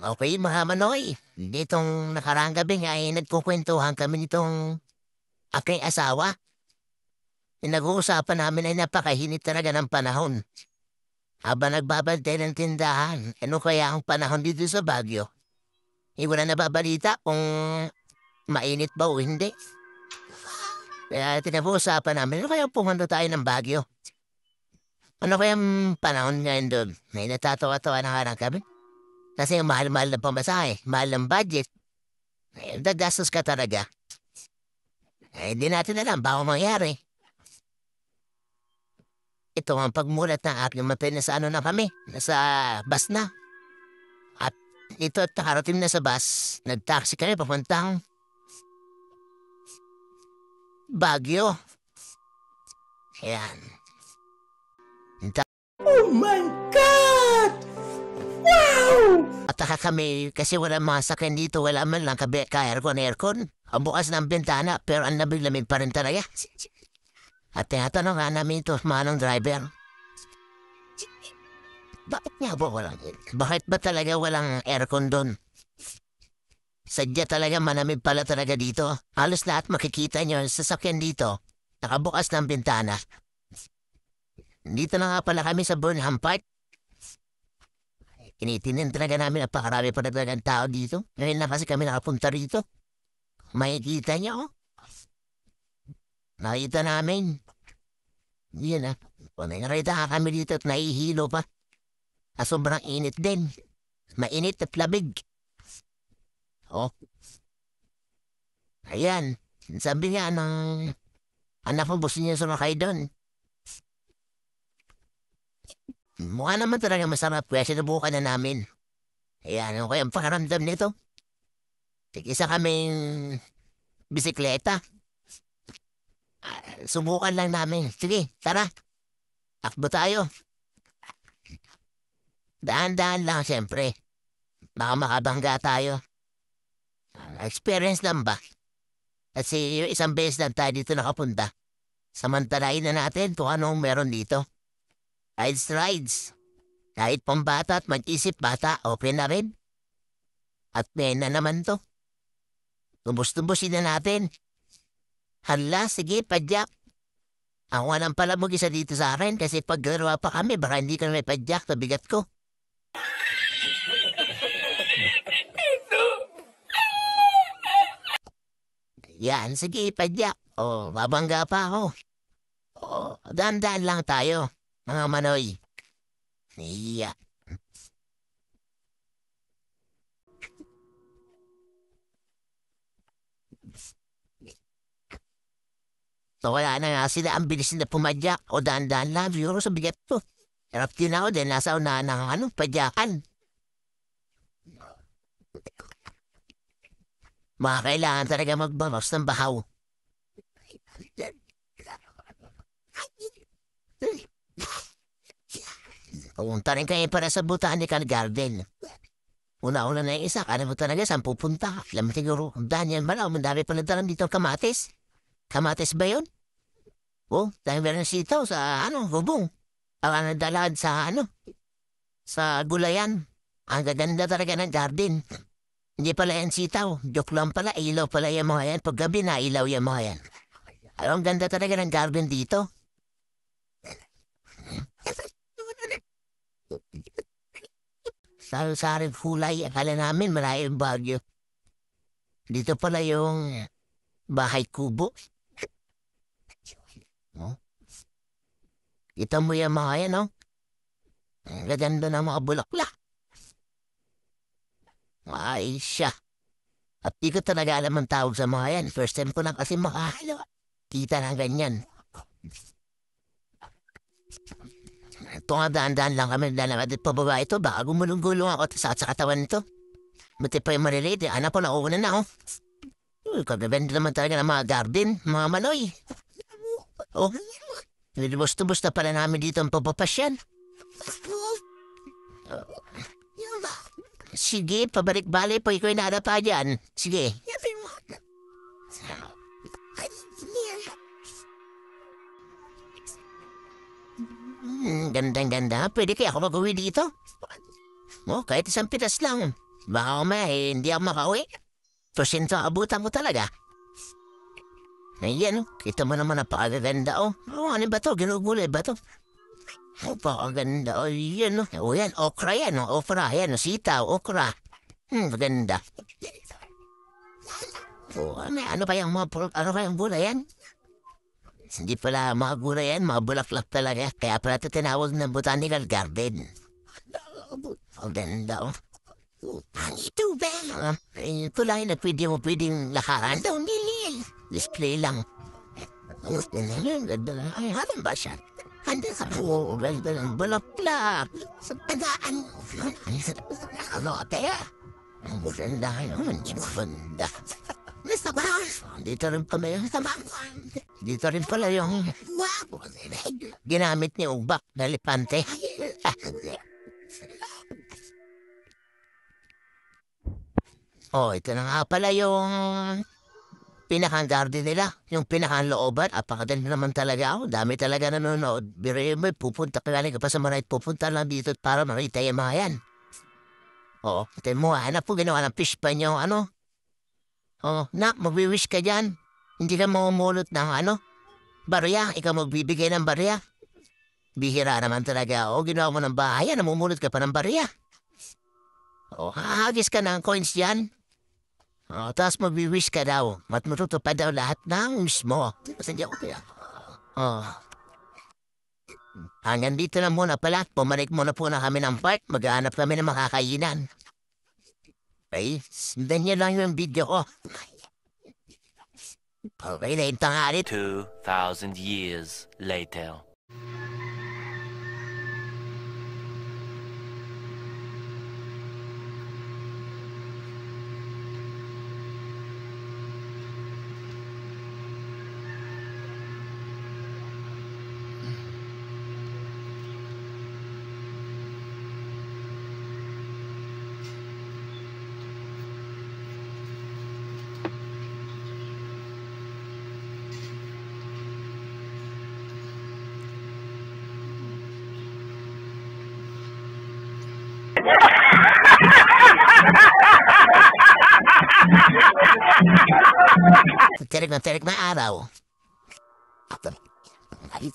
Okay, mga Manoy. Ditong nakaraang gabi nga ay nagkukwentuhan kami nitong aking asawa. Nag-uusapan namin ay napakahinit talaga ng panahon. Habang nagbabantay ng tindahan, ano kaya ang panahon dito sa Baguio? Wala nababalita kung mainit ba o hindi. Kaya tinapos-usapan namin, ano kaya pumunta tayo ng Baguio? Ano kayang panahon ngayon doon? May natatawa-tawa na nga lang kami. Kasi ang mahal-mahal na pamasahe, mahal ng budget. Dagastos ka talaga. Hindi natin alam baka mangyari. Ito ang pagmulat ng aking mapin na sa ano na kami, nasa bus na. At ito at nakarating na sa bus, nag-taxi kami papuntang Baguio. Ayan. Oh my God! Wow! Ataka kami kasi wala mga sakyan dito, wala man lang ka-aircon. Ang bukas ng bintana pero ang lamig-lamig pa rin talaga. At tinatanong nga namin ito, manong driver. Bakit nga ba bakit ba talaga walang aircon doon? Sadya talaga manamig pala talaga dito. Halos lahat makikita nyo sa sasakyan dito. Nakabukas ng bintana. Dito na nga pala kami sa Burnham Park. Initinin talaga namin at pakarami pa na talagang tao dito. Ngayon na kasi kami nakapunta rito. Makikita nyo, oh. Nakita namin. Yan ah. Kung nakita ka kami dito at nahihilo pa. Sobrang init din. Mainit at labig. Oh. Ayan. Sabi nga ng anak ko gusto niya sumakay doon. Mukha naman talaga masarap kaya sinubukan na namin. Ayan, ano kaya ang pakaramdam nito? Isa kaming bisikleta. Subukan lang namin. Sige, tara. Takbo tayo. Daan-daan lang siyempre. Baka makabangga tayo. Experience lang ba? Kasi yung isang beses lang tayo dito nakapunta. Samantalain na natin kung anong meron dito. Rides. Kahit pambata at mag-isip bata, okay na rin. At may na naman to. Tubos-tubusin na natin. Hala, sige, padyak. Ako nga lang pala mag-isa dito sa akin kasi pag ganawa pa kami, baka hindi ka na may padyak na bigat ko. Yan, sige, padyak. O, babangga pa ako. O, daan-daan lang tayo. Mga Manoy. Iya. So kaya na nga sila ang bilis na pumadyak o daan-daan lang siguro sa bigat to. Harap din ako din nasa unahan ng padyakan. Mga kailangan talaga magbawas ng bahaw. Pumunta rin kayo para sa Botanical Garden. Una-una na yung isa, kaya mo talaga saan pupunta. Alam mo siguro, Daniel Malaw, mandami pa nagdalang dito kamatis. Kamatis ba yun? Oh, dahil meron sitaw sa, bubong. Ang nagdalaan sa, sa gulayan. Ang gaganda talaga ng garden. Hindi pala yan sitaw. Joke lang pala, ilaw pala yung mga yan. Pag gabi na, ilaw yung mga yan. Ang ganda talaga ng garden dito. Sari-sari kulay, akala namin maraming Baguio. Dito pala yung bahay kubo. Oh. Kita mo yung mga yan, no? Ang gaganda ng mga bulaklak. Ay siya. At di ko talaga alam ang tawag sa mga yan. First time ko lang kasi makahalo. Kita ng ganyan. Ito nga daan-daan lang kami dalawa at pababa ito. Baka gumulong-gulong ako sa katawan nito. Buti pa yung marilate. Anak ko nauna na oh. Uy, kagabenda naman talaga ng mga garden. Mga Manoy. Oh, nilibos-tubos na pala namin dito ang papapasyan. Sige, pabalik-balik pa ikaw inada pa dyan. Sige. Gandang-ganda. Pwede kaya ako mag-uwi dito? Kahit isang pitas lang. Baka umaya hindi ako makauwi. Prosinto abutan mo talaga. Ayan, kita mo naman napakaganda, ano ba to? Ginugulay ba to? Napakaganda, yan, yan, okra yan, yan, sitaw, okra. Maganda. Ano pa yung gulay yan? Hindi pala mga gulay yan, mga bulaklak talaga. Kaya pala ito tinawag ng botanical garden. Ang ganda, Ito ba? Ito lang na pwedeng lakaran daw, nilil. Display lang. Ay, halang ba siya? Handa sa po, ganda ng bulaklak. Sa tagaan. Ano, kaya? Ang maganda yun, maganda. Nasa ba? Dito rin pala yung dito rin pala yung ginamit ni Ubak na lipante. Ito na nga pala yung pinaka-garden nila. Yung pinaka-looban. Apakadali naman talaga ako. Dami talaga nanonood. Biro mo, pupunta ka galing ka pa sa Maray. Pupunta lang dito para makita yung mga yan. Ito mo, hanap po ginawa ng fish pan yung magwi-wish ka dyan. Hindi ka mamumulot ng barya. Ikaw magbibigay ng barya. Bihira naman talaga. Ginawa mo ng bahay. Namumulot ka pa ng barya. Hahagis ka ng coins dyan. Tapos magwi-wish ka daw. At matutupad daw lahat ng wish mo. Kasi hindi ako kaya. Hanggang dito na muna pala. Pumalik muna po na kami ng park. Maghahanap kami ng makakainan. Okay, sundan niyo lang yung video ko. Okay, na yung tanghali. 2,000 years later. Terik na araw. Ay,